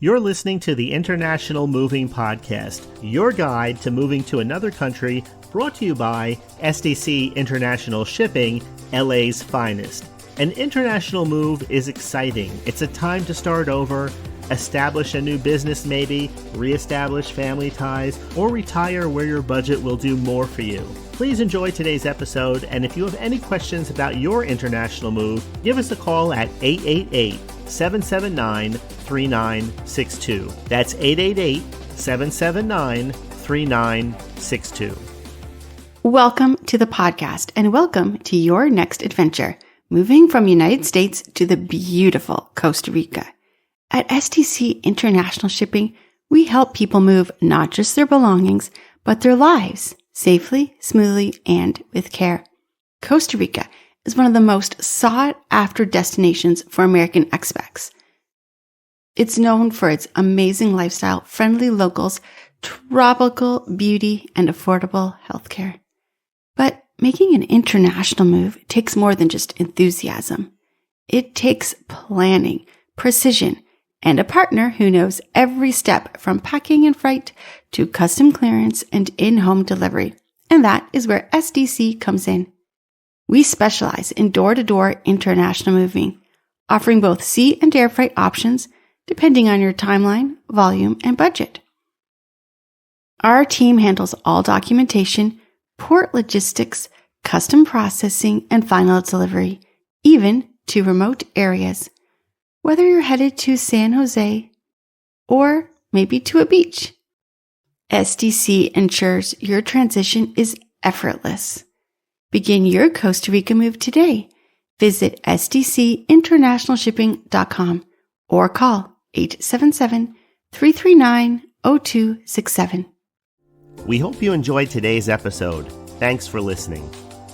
You're listening to the International Moving Podcast, your guide to moving to another country, brought to you by SDC International Shipping, LA's finest. An international move is exciting. It's a time to start over, establish a new business maybe, reestablish family ties, or retire where your budget will do more for you. Please enjoy today's episode, and if you have any questions about your international move, give us a call at 888-779-3962. That's 888-779-3962. Welcome to the podcast, and welcome to your next adventure, moving from United States to the beautiful Costa Rica. At SDC International Shipping, we help people move not just their belongings, but their lives safely, smoothly, and with care. Costa Rica is one of the most sought-after destinations for American expats. It's known for its amazing lifestyle, friendly locals, tropical beauty, and affordable healthcare. But making an international move takes more than just enthusiasm. It takes planning, precision, and a partner who knows every step from packing and freight to custom clearance and in-home delivery. And that is where SDC comes in. We specialize in door-to-door international moving, offering both sea and air freight options depending on your timeline, volume, and budget. Our team handles all documentation, port logistics, custom processing, and final delivery, even to remote areas. Whether you're headed to San Jose or maybe to a beach, SDC ensures your transition is effortless. Begin your Costa Rica move today. Visit sdcinternationalshipping.com or call 877-339-0267. We hope you enjoyed today's episode. Thanks for listening.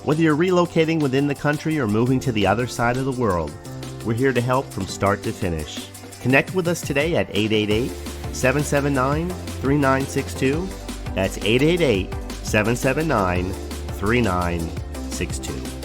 Whether you're relocating within the country or moving to the other side of the world, we're here to help from start to finish. Connect with us today at 888-779-3962. That's 888-779-3962.